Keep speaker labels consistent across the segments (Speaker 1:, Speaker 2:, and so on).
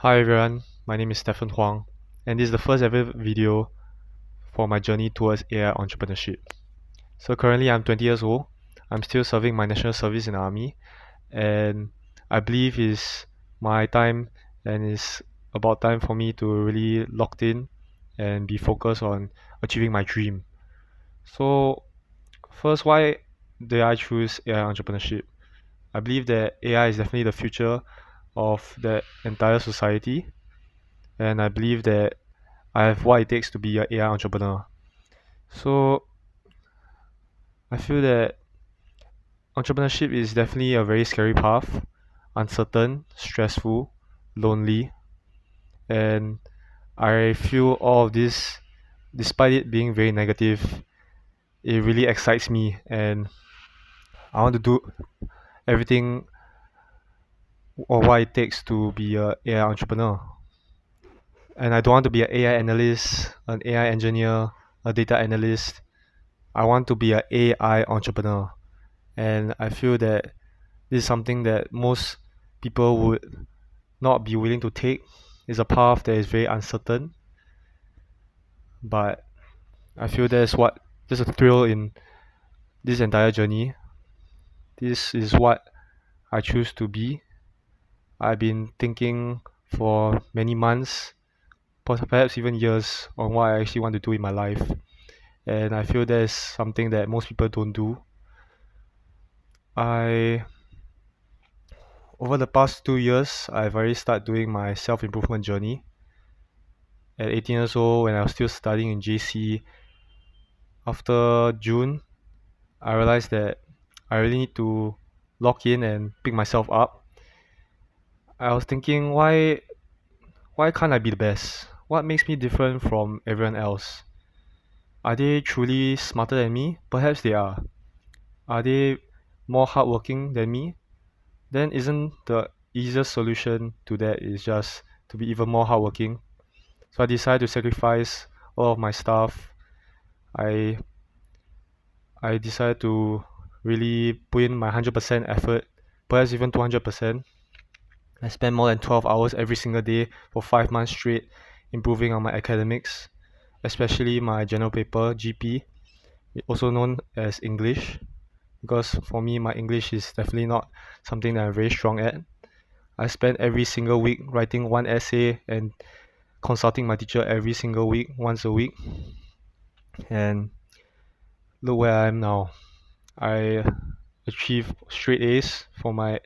Speaker 1: Hi everyone, my name is Stephen Huang, and this is the first ever video for my journey towards AI entrepreneurship. So currently I'm 20 years old. I'm still serving my national service in the army, and I believe it's my time and it's about time for me to really locked in and be focused on achieving my dream. So first, why did I choose AI entrepreneurship? I believe that AI is definitely the future of the entire society, and I believe that I have what it takes to be an AI entrepreneur. So I feel that entrepreneurship is definitely a very scary path, uncertain, stressful, lonely, and I feel all of this, despite it being very negative, it really excites me, and I want to do everything or what it takes to be a AI entrepreneur. And I don't want to be an AI analyst, an AI engineer, a data analyst. I want to be an AI entrepreneur. And I feel that this is something that most people would not be willing to take. It's a path that is very uncertain, but I feel there's a thrill in this entire journey. This is what I choose to be. I've been thinking for many months, perhaps even years, on what I actually want to do in my life. And I feel there's something that most people don't do. I Over the past 2 years, I've already started doing my self-improvement journey. At 18 years old, when I was still studying in JC, after June, I realized that I really need to lock in and pick myself up. I was thinking, why can't I be the best? What makes me different from everyone else? Are they truly smarter than me? Perhaps they are. Are they more hardworking than me? Then isn't the easiest solution to that is just to be even more hardworking? So I decided to sacrifice all of my stuff. I I decided to really put in my 100% effort, perhaps even 200%. I spent more than 12 hours every single day for 5 months straight, improving on my academics, especially my general paper, GP, also known as English, because for me, my English is definitely not something that I'm very strong at. I spent every single week writing one essay and consulting my teacher every single week, once a week, and look where I am now. I achieved straight A's for my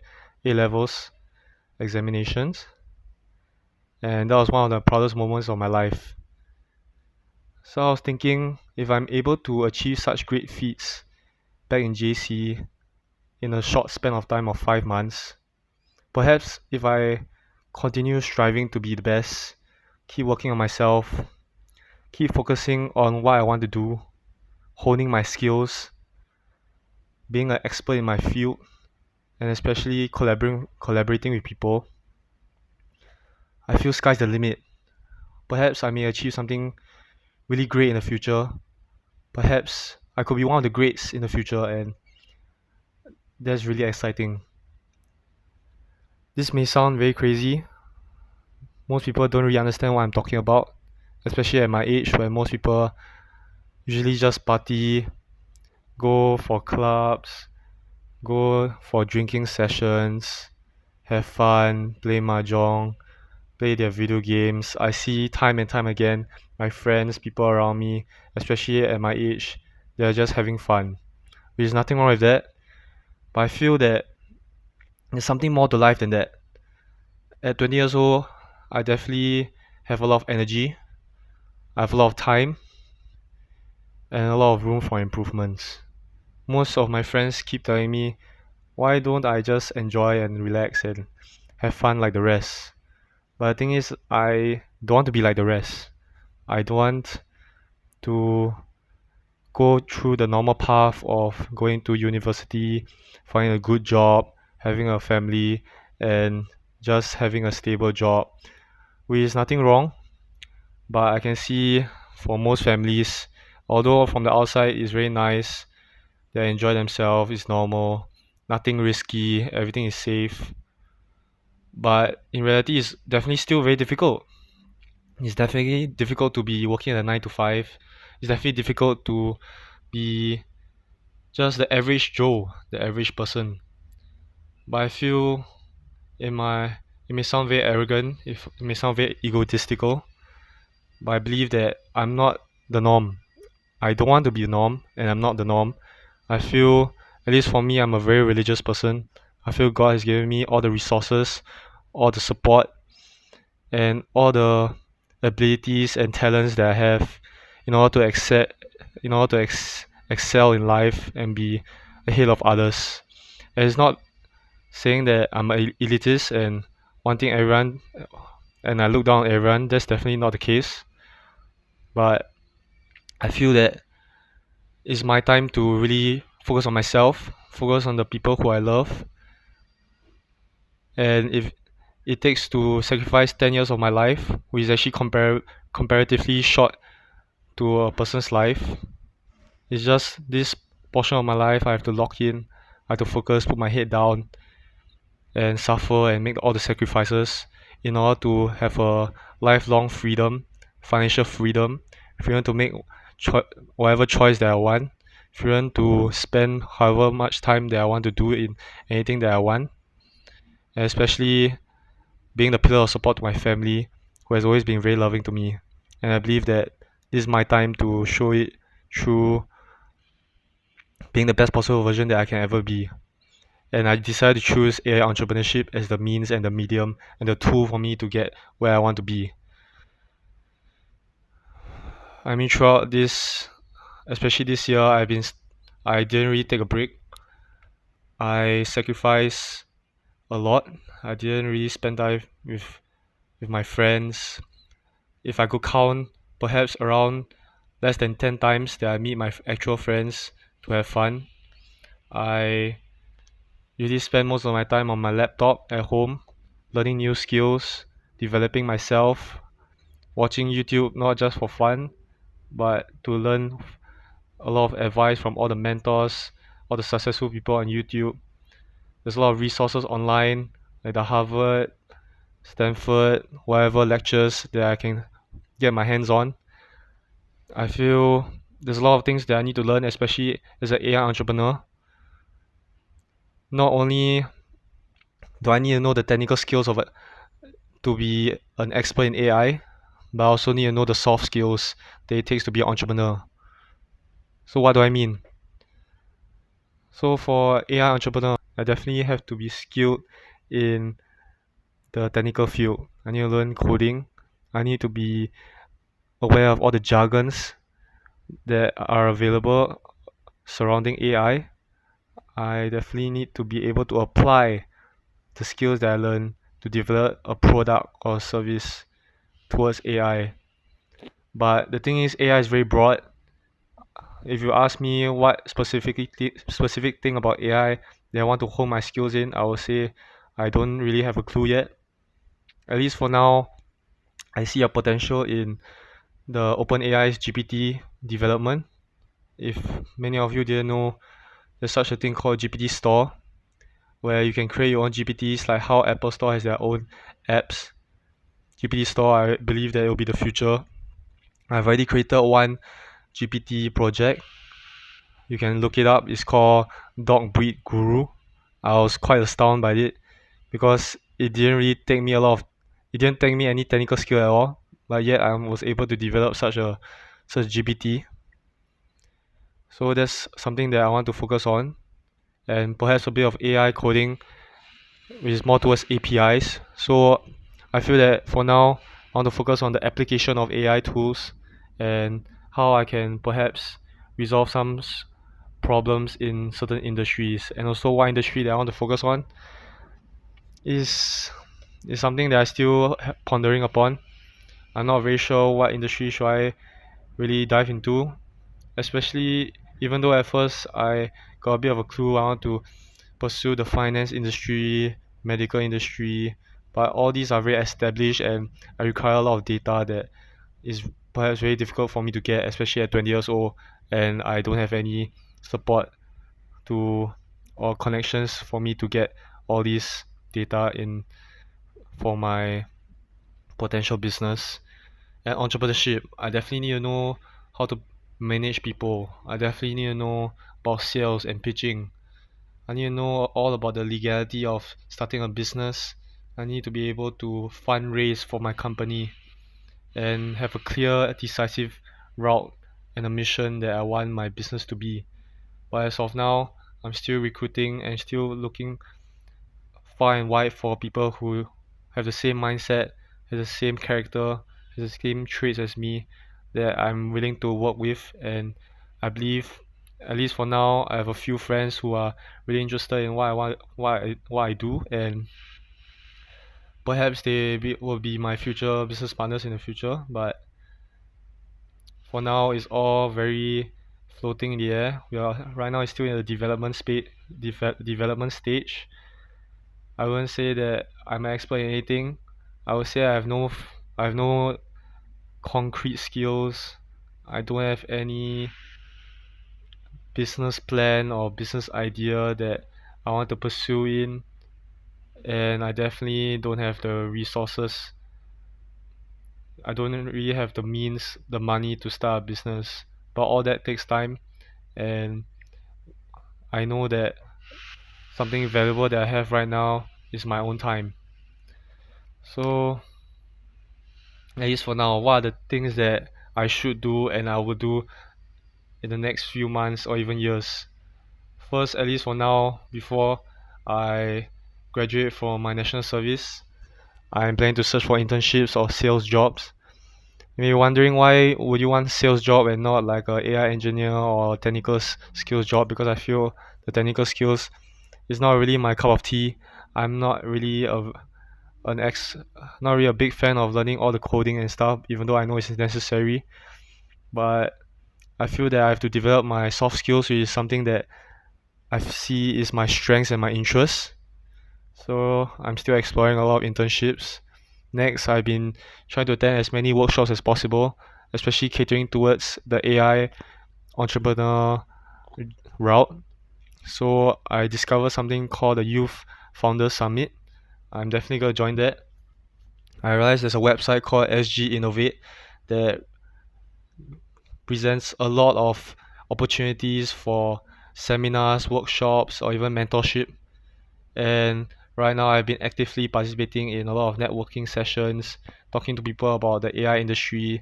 Speaker 1: A levels examinations, and that was one of the proudest moments of my life. So I was thinking, if I'm able to achieve such great feats back in JC in a short span of time of 5 months, perhaps if I continue striving to be the best, keep working on myself, keep focusing on what I want to do, honing my skills, being an expert in my field, and especially collaborating with people, I feel sky's the limit. Perhaps I may achieve something really great in the future. Perhaps I could be one of the greats in the future, and that's really exciting. This may sound very crazy. Most people don't really understand what I'm talking about, especially at my age where most people usually just party, go for clubs, go for drinking sessions, have fun, play mahjong, play their video games. I see time and time again my friends, people around me, especially at my age, they're just having fun. There's nothing wrong with that, but I feel that there's something more to life than that. At 20 years old, I definitely have a lot of energy, I have a lot of time, and a lot of room for improvements. Most of my friends keep telling me, why don't I just enjoy and relax and have fun like the rest? But the thing is, I don't want to be like the rest. I don't want to go through the normal path of going to university, finding a good job, having a family, and just having a stable job, which is nothing wrong. But I can see for most families, although from the outside it's very nice, they enjoy themselves, it's normal, nothing risky, everything is safe. But in reality, it's definitely still very difficult. It's definitely difficult to be working at a 9 to 5. It's definitely difficult to be just the average Joe, the average person. But I feel in my it may sound very arrogant, if it may sound very egotistical, but I believe that I'm not the norm. I don't want to be the norm, and I'm not the norm. I feel, at least for me, I'm a very religious person. I feel God has given me all the resources, all the support, and all the abilities and talents that I have in order to excel in life and be ahead of others. And it's not saying that I'm a elitist and wanting everyone and I look down on everyone. That's definitely not the case. But I feel that it's my time to really focus on myself, focus on the people who I love, and if it takes to sacrifice 10 years of my life, which is actually comparatively short to a person's life, it's just this portion of my life I have to lock in, I have to focus, put my head down, and suffer and make all the sacrifices in order to have a lifelong freedom, financial freedom, freedom to make whatever choice that I want, freedom to spend however much time that I want to do in anything that I want, and especially being the pillar of support to my family, who has always been very loving to me. And I believe that this is my time to show it through being the best possible version that I can ever be. And I decided to choose AI entrepreneurship as the means and the medium and the tool for me to get where I want to be. I mean, throughout this, especially this year, I didn't really take a break. I sacrificed a lot. I didn't really spend time with my friends. If I could count, perhaps around less than 10 times that I meet my actual friends to have fun. I usually spend most of my time on my laptop at home, learning new skills, developing myself, watching YouTube not just for fun, but to learn a lot of advice from all the mentors, all the successful people on YouTube. There's a lot of resources online, like the Harvard, Stanford, whatever lectures that I can get my hands on. I feel there's a lot of things that I need to learn, especially as an AI entrepreneur. Not only do I need to know the technical skills of it to be an expert in AI, but I also need to know the soft skills that it takes to be an entrepreneur. So what do I mean? So for AI entrepreneur, I definitely have to be skilled in the technical field. I need to learn coding. I need to be aware of all the jargons that are available surrounding AI. I definitely need to be able to apply the skills that I learn to develop a product or service towards AI. But the thing is, AI is very broad. If you ask me what specific thing about AI that I want to hone my skills in, I will say I don't really have a clue yet. At least for now, I see a potential in the OpenAI's GPT development. If many of you didn't know, there's such a thing called GPT Store, where you can create your own GPTs, like how Apple Store has their own apps. GPT Store, I believe that it will be the future. I've already created one GPT project. You can look it up. It's called Dog Breed Guru. I was quite astounded by it because it didn't take me any technical skill at all, but yet I was able to develop such GPT. So that's something that I want to focus on, and perhaps a bit of AI coding, which is more towards APIs. So I feel that for now, I want to focus on the application of AI tools and how I can perhaps resolve some problems in certain industries. And also, one industry that I want to focus on is is something that I still pondering upon. I'm not very sure what industry should I really dive into, especially even though at first I got a bit of a clue I want to pursue the finance industry, medical industry, but all these are very established and I require a lot of data that is perhaps very difficult for me to get, especially at 20 years old, and I don't have any support to or connections for me to get all these data in for my potential business. And entrepreneurship, I definitely need to know how to manage people. I definitely need to know about sales and pitching. I need to know all about the legality of starting a business. I need to be able to fundraise for my company and have a clear, decisive route and a mission that I want my business to be. But as of now, I'm still recruiting and still looking far and wide for people who have the same mindset, has the same character, has the same traits as me that I'm willing to work with. And I believe, at least for now, I have a few friends who are really interested in what I want, what I do, and perhaps will be my future business partners in the future. But for now, it's all very floating in the air. We are right now. It's still in the development stage. I wouldn't say that I'm an expert in anything. I would say I have no concrete skills. I don't have any business plan or business idea that I want to pursue in, and I definitely don't have the resources. I don't really have the means, the money to start a business. But all that takes time, and I know that something valuable that I have right now is my own time. So at least for now, what are the things that I should do and I will do in the next few months or even years? First, at least for now, before I graduate from my national service, I'm planning to search for internships or sales jobs. You may be wondering, why would you want sales job and not like a AI engineer or technical skills job? Because I feel the technical skills is not really my cup of tea. I'm not really an ex not really a big fan of learning all the coding and stuff, even though I know it's necessary. But I feel that I have to develop my soft skills, which is something that I see is my strengths and my interests. So I'm still exploring a lot of internships. Next, I've been trying to attend as many workshops as possible, especially catering towards the AI entrepreneur route. So I discovered something called the Youth Founders Summit. I'm definitely gonna join that. I realized there's a website called SG Innovate that presents a lot of opportunities for seminars, workshops, or even mentorship. And right now, I've been actively participating in a lot of networking sessions, talking to people about the AI industry.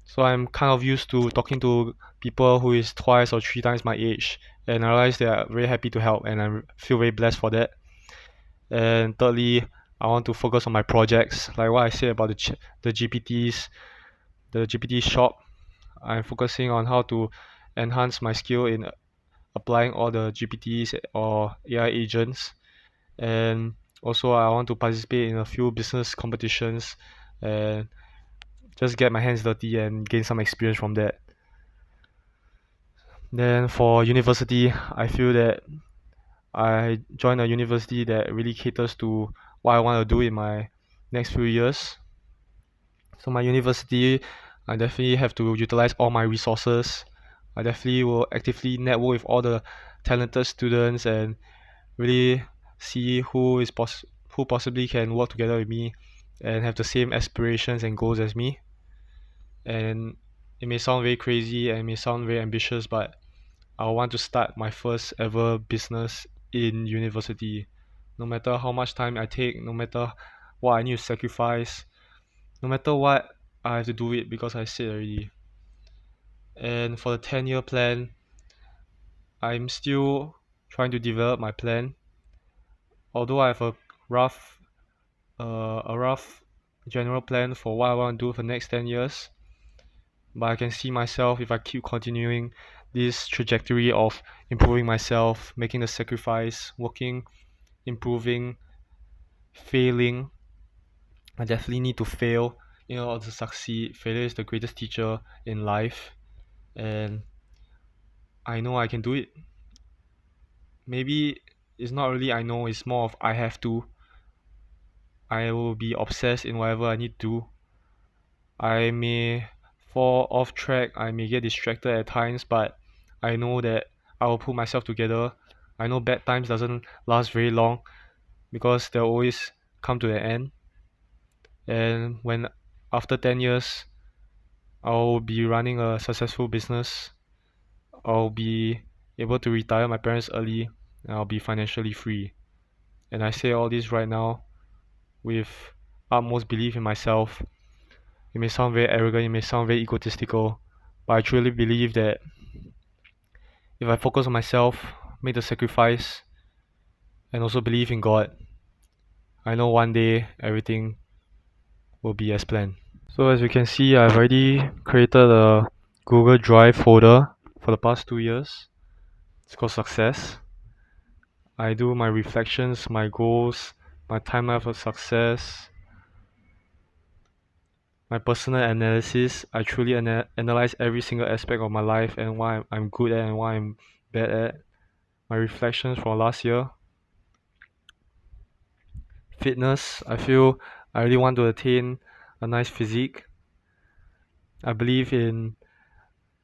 Speaker 1: So I'm kind of used to talking to people who is twice or three times my age, and I realize they are very happy to help, and I feel very blessed for that. And thirdly, I want to focus on my projects, like what I said about the GPTs, the GPT shop. I'm focusing on how to enhance my skill in applying all the GPTs or AI agents. And also, I want to participate in a few business competitions and just get my hands dirty and gain some experience from that. Then for university, I feel that I joined a university that really caters to what I want to do in my next few years. So my university, I definitely have to utilize all my resources. I definitely will actively network with all the talented students and really see who possibly can work together with me and have the same aspirations and goals as me. And it may sound very crazy and it may sound very ambitious, but I want to start my first ever business in university. No matter how much time I take, no matter what I need to sacrifice, no matter what, I have to do it because I said already. And for the 10-year plan, I'm still trying to develop my plan. Although I have a rough general plan for what I want to do for the next 10 years, but I can see myself, if I keep continuing this trajectory of improving myself, making the sacrifice, working, improving, failing. I definitely need to fail in order to succeed. Failure is the greatest teacher in life, and I know I can do it. Maybe it's not really I know, it's more of I have to. I will be obsessed in whatever I need to do. I may fall off track, I may get distracted at times, but I know that I will put myself together. I know bad times doesn't last very long because they'll always come to an end. And when after 10 years I'll be running a successful business, I'll be able to retire my parents early, and I'll be financially free. And I say all this right now with utmost belief in myself. It may sound very arrogant, it may sound very egotistical, but I truly believe that if I focus on myself, make the sacrifice, and also believe in God, I know one day everything will be as planned. So as you can see, I've already created a Google Drive folder for the past 2 years. It's called Success. I do my reflections, my goals, my timeline for success, my personal analysis. I truly analyze every single aspect of my life and why I'm good at and why I'm bad at. My reflections from last year. Fitness. I feel I really want to attain a nice physique. I believe in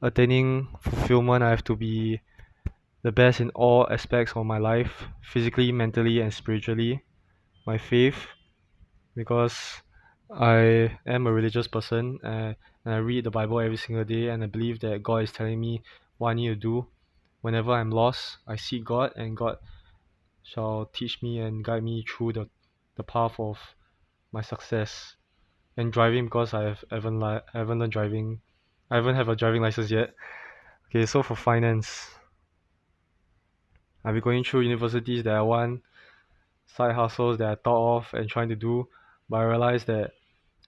Speaker 1: attaining fulfillment. I have to be the best in all aspects of my life, physically, mentally, and spiritually. My faith, because I am a religious person, and I read the Bible every single day, and I believe that God is telling me what I need to do. Whenever I'm lost, I seek God, and God shall teach me and guide me through the path of my success. And driving, because I haven't learned driving. I haven't have a driving license yet. Okay, so for finance, I'll be going through universities that I want, side hustles that I thought of and trying to do, but I realized that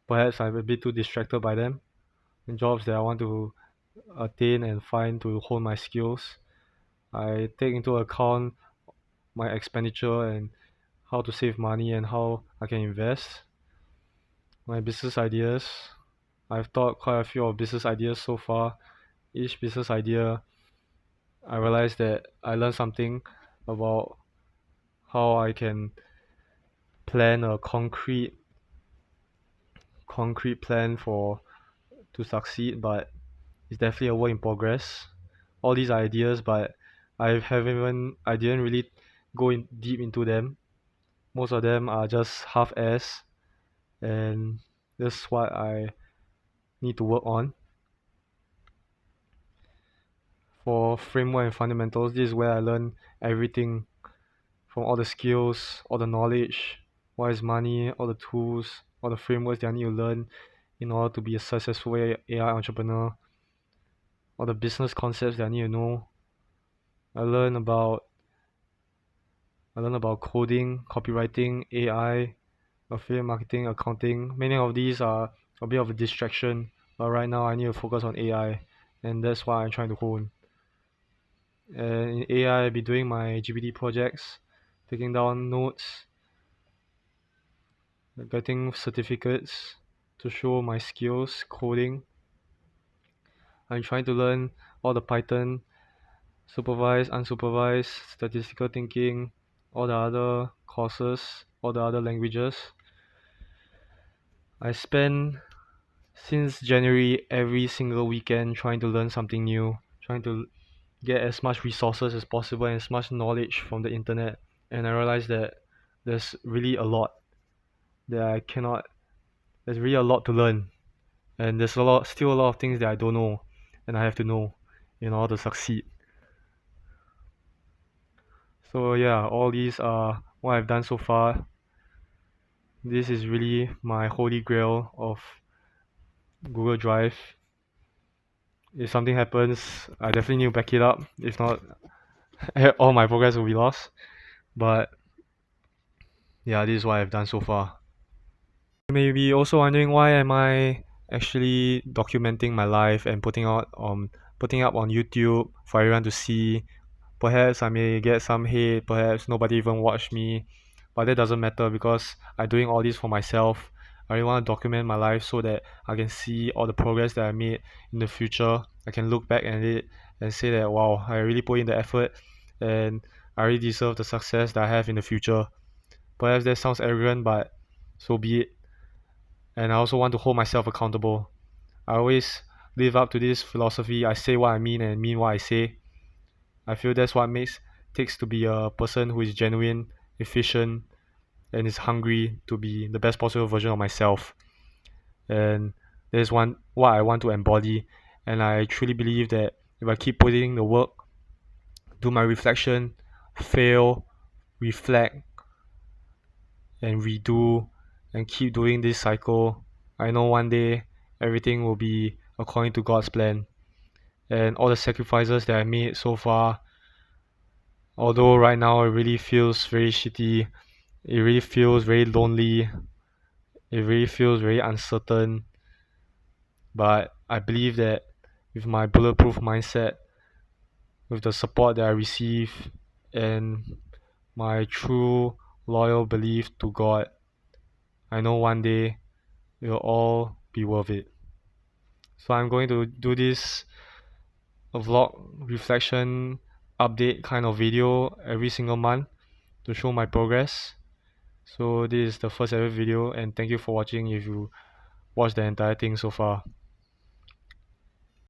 Speaker 1: perhaps I'm a bit too distracted by them, and jobs that I want to attain and find to hone my skills. I take into account my expenditure and how to save money and how I can invest. My business ideas. I've thought quite a few of business ideas so far. Each business idea, I realized that I learned something about how I can plan a concrete plan for to succeed, but it's definitely a work in progress. All these ideas, but I didn't really go in deep into them. Most of them are just half-ass, and that's what I need to work on. For framework and fundamentals, this is where I learn everything from all the skills, all the knowledge, what is money, all the tools, all the frameworks that I need to learn in order to be a successful AI entrepreneur, all the business concepts that I need to know. I learn about I learn about coding, copywriting, AI, affiliate marketing, accounting. Many of these are a bit of a distraction, but right now I need to focus on AI, and that's why I'm trying to hone. And in AI, I'll be doing my GPT projects, taking down notes, getting certificates to show my skills, coding. I'm trying to learn all the Python, supervised, unsupervised, statistical thinking, all the other courses, all the other languages. I spend since January every single weekend trying to learn something new, trying to get as much resources as possible and as much knowledge from the internet. And I realized that there's really a lot that I cannot there's really a lot to learn. And there's still a lot of things that I don't know and I have to know in order to succeed. So yeah, all these are what I've done so far. This is really my holy grail of Google Drive. If something happens, I definitely need to back it up. If not, all my progress will be lost. But yeah, this is what I've done so far. You may be also wondering, why am I actually documenting my life and putting up on YouTube for everyone to see. Perhaps I may get some hate, perhaps nobody even watch me, but that doesn't matter because I'm doing all this for myself. I really want to document my life so that I can see all the progress that I made in the future. I can look back at it and say that wow, I really put in the effort and I really deserve the success that I have in the future. Perhaps that sounds arrogant, but so be it. And I also want to hold myself accountable. I always live up to this philosophy. I say what I mean and mean what I say. I feel that's what makes takes to be a person who is genuine, efficient, and is hungry to be the best possible version of myself. And that is what I want to embody. And I truly believe that if I keep putting in the work, do my reflection, fail, reflect, and redo, and keep doing this cycle, I know one day everything will be according to God's plan. And all the sacrifices that I made so far, although right now it really feels very shitty, it really feels very lonely, it really feels very uncertain, but I believe that with my bulletproof mindset, with the support that I receive, and my true loyal belief to God, I know one day it will all be worth it. So I'm going to do this vlog reflection update kind of video every single month to show my progress. So this is the first ever video, and thank you for watching if you watched the entire thing so far.